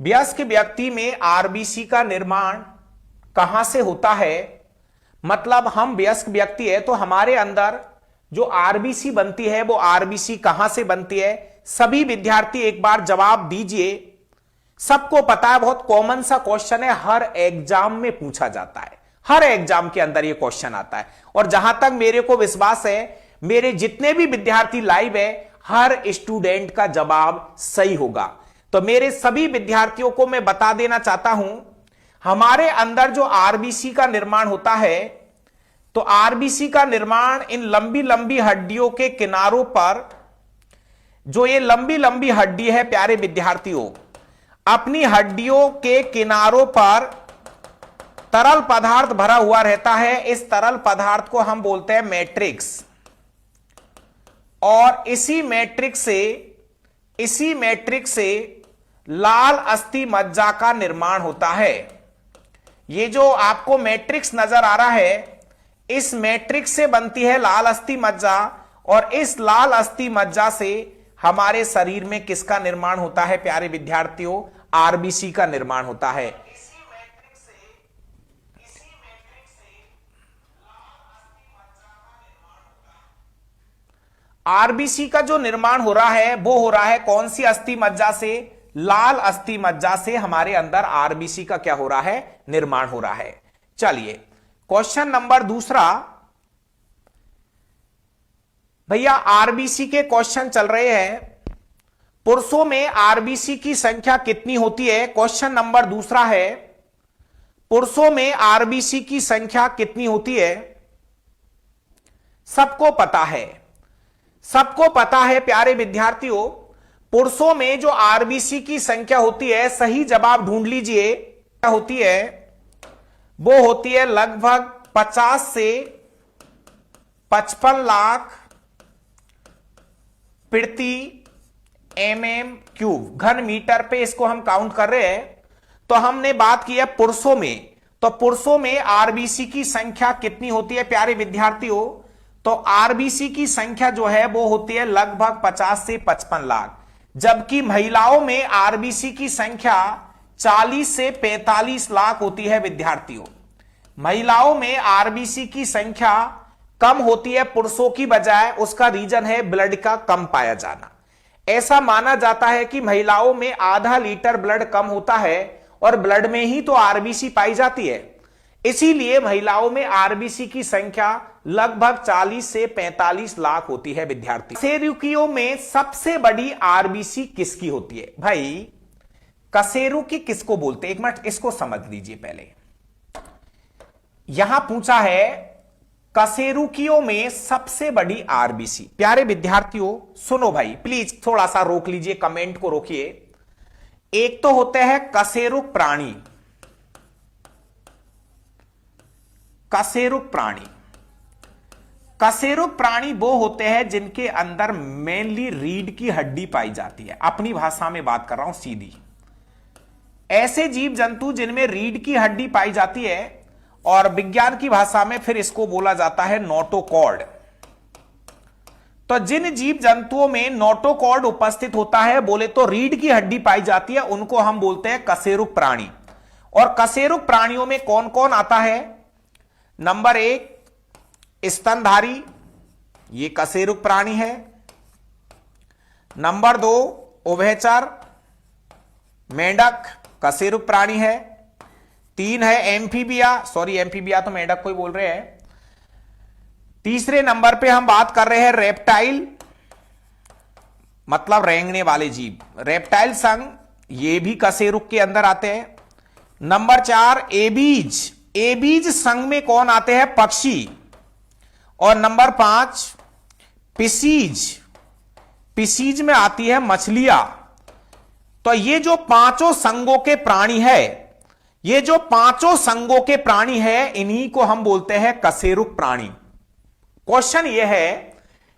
वयस्क व्यक्ति में आरबीसी का निर्माण कहां से होता है? मतलब हम वयस्क व्यक्ति है तो हमारे अंदर जो आरबीसी बनती है वो आरबीसी कहां से बनती है? सभी विद्यार्थी एक बार जवाब दीजिए। सबको पता है, बहुत कॉमन सा क्वेश्चन है, हर एग्जाम में पूछा जाता है, हर एग्जाम के अंदर ये क्वेश्चन आता है। और जहां तक मेरे को विश्वास है, मेरे जितने भी विद्यार्थी लाइव है, हर स्टूडेंट का जवाब सही होगा। तो मेरे सभी विद्यार्थियों को मैं बता देना चाहता हूं, हमारे अंदर जो आरबीसी का निर्माण होता है, तो आरबीसी का निर्माण इन लंबी लंबी हड्डियों के किनारों पर, जो ये लंबी लंबी हड्डी है प्यारे विद्यार्थियों, अपनी हड्डियों के किनारों पर तरल पदार्थ भरा हुआ रहता है। इस तरल पदार्थ को हम बोलते हैं मैट्रिक्स। और इसी मैट्रिक्स से लाल अस्थि मज्जा का निर्माण होता है। ये जो आपको मैट्रिक्स नजर आ रहा है, इस मैट्रिक्स से बनती है लाल अस्थि मज्जा, और इस लाल अस्थि मज्जा से हमारे शरीर में किसका निर्माण होता है प्यारे विद्यार्थियों? आरबीसी का निर्माण होता है। आरबीसी का जो निर्माण हो रहा है वो हो रहा है कौन सी अस्थि मज्जा से? लाल अस्थि मज्जा से हमारे अंदर आरबीसी का क्या हो रहा है? निर्माण हो रहा है। चलिए क्वेश्चन नंबर दूसरा। भैया आरबीसी के क्वेश्चन चल रहे हैं। पुरुषों में आरबीसी की संख्या कितनी होती है? क्वेश्चन नंबर दूसरा है, पुरुषों में आरबीसी की संख्या कितनी होती है? सबको पता है, सबको पता है प्यारे विद्यार्थियों, पुरुषों में जो आरबीसी की संख्या होती है, सही जवाब ढूंढ लीजिए, क्या होती है? वो होती है लगभग 50 से 55 लाख प्रति mm³ घन मीटर पे इसको हम काउंट कर रहे हैं। तो हमने बात की है पुरुषों में, तो पुरुषों में आरबीसी की संख्या कितनी होती है प्यारे विद्यार्थियों? तो आरबीसी की संख्या जो है वो होती है लगभग 50 से 55 लाख, जबकि महिलाओं में आरबीसी की संख्या 40 से 45 लाख होती है विद्यार्थियों। महिलाओं में आरबीसी की संख्या कम होती है पुरुषों की बजाय। उसका रीजन है ब्लड का कम पाया जाना। ऐसा माना जाता है कि महिलाओं में आधा लीटर ब्लड कम होता है और ब्लड में ही तो आरबीसी पाई जाती है, इसीलिए महिलाओं में आरबीसी की संख्या लगभग 40 से 45 लाख होती है विद्यार्थी। कशेरुकियों में सबसे बड़ी आरबीसी किसकी होती है? भाई कशेरुकी किसको बोलते हैं? एक मिनट इसको समझ लीजिए पहले। यहां पूछा है कशेरुकियों में सबसे बड़ी आरबीसी। प्यारे विद्यार्थियों सुनो भाई, प्लीज थोड़ा सा रोक लीजिए, कमेंट को रोकिए। एक तो होते हैं कशेरुक प्राणी, कशेरुक प्राणी। कशेरुक प्राणी वो होते हैं जिनके अंदर मेनली रीढ़ की हड्डी पाई जाती है। अपनी भाषा में बात कर रहा हूं सीधी। ऐसे जीव जंतु जिनमें रीढ़ की हड्डी पाई जाती है, और विज्ञान की भाषा में फिर इसको बोला जाता है नोटोकॉर्ड। तो जिन जीव जंतुओं में नोटोकॉर्ड उपस्थित होता है, बोले तो रीढ़ की हड्डी पाई जाती है, उनको हम बोलते हैं कशेरुक प्राणी। और कशेरुक प्राणियों में कौन कौन आता है? नंबर 1 स्तनधारी, ये कशेरुक प्राणी है। नंबर 2 उभयचर, मेंढक कशेरुक प्राणी है। 3 है एम्फीबिया, सॉरी एम्फीबिया तो मेंढक को ही बोल रहे हैं। तीसरे नंबर पे हम बात कर रहे हैं रेप्टाइल, मतलब रेंगने वाले जीव, रेप्टाइल संघ, ये भी कशेरुक के अंदर आते हैं। नंबर 4 एबीज, एबीज संघ में कौन आते हैं? पक्षी। और नंबर 5 पिसीज, पिसीज में आती है मछलियां। तो ये जो पांचों संघों के प्राणी है, ये जो पांचों संघों के प्राणी है, इन्हीं को हम बोलते हैं कशेरुक प्राणी। क्वेश्चन यह है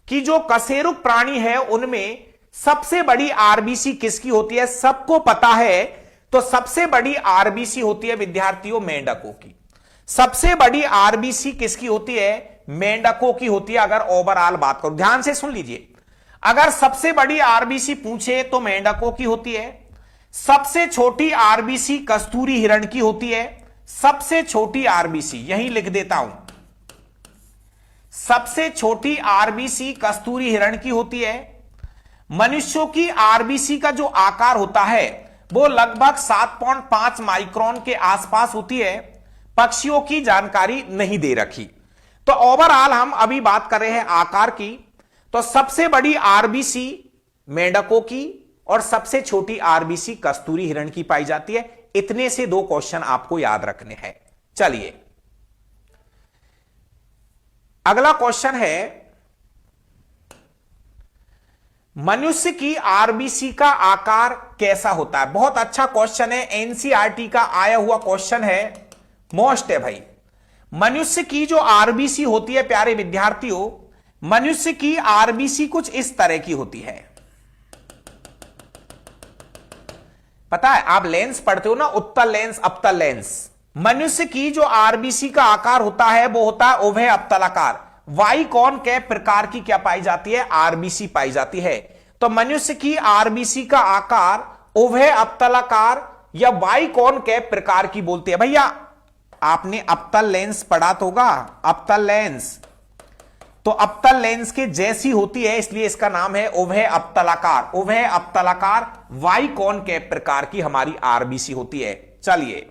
कि जो कशेरुक प्राणी है उनमें सबसे बड़ी आरबीसी किसकी होती है? सबको पता है, तो सबसे बड़ी आरबीसी होती है विद्यार्थियों मेंढकों की। सबसे बड़ी आरबीसी किसकी होती है? मेंढकों की होती है। अगर ओवरऑल बात करो, ध्यान से सुन लीजिए, अगर सबसे बड़ी आरबीसी पूछे तो मेंढकों की होती है, सबसे छोटी आरबीसी कस्तूरी हिरण की होती है। सबसे छोटी आरबीसी यहीं लिख देता हूं, सबसे छोटी आरबीसी कस्तूरी हिरण की होती है। मनुष्यों की आरबीसी का जो आकार होता है वो लगभग 7.5 माइक्रोन के आसपास होती है। पक्षियों की जानकारी नहीं दे रखी। तो ओवरऑल हम अभी बात कर रहे हैं आकार की। तो सबसे बड़ी आरबीसी मेंढकों की और सबसे छोटी आरबीसी कस्तूरी हिरण की पाई जाती है। इतने से 2 क्वेश्चन आपको याद रखने हैं। चलिए अगला क्वेश्चन है, मनुष्य की आरबीसी का आकार कैसा होता है? बहुत अच्छा क्वेश्चन है, एनसीईआरटी का आया हुआ क्वेश्चन है, मोस्ट है भाई। मनुष्य की जो आरबीसी होती है प्यारे विद्यार्थियों, मनुष्य की आरबीसी कुछ इस तरह की होती है। पता है आप लेंस पढ़ते हो ना, उत्तल लेंस अवतल लेंस। मनुष्य की जो आरबीसी का आकार होता है वो होता है उभय अवतलाकार। वाई कौन के प्रकार की क्या पाई जाती है? आरबीसी पाई जाती है। तो मनुष्य की आरबीसी का आकार उभय अवतलाकार या वाई कौन के प्रकार की बोलते हैं। भैया आपने अवतल लेंस पढ़ा तो होगा, अवतल लेंस, तो अवतल लेंस के जैसी होती है, इसलिए इसका नाम है उभय अवतलाकार। उभय अवतलाकार वाई कौन के प्रकार की हमारी आरबीसी होती है। चलिए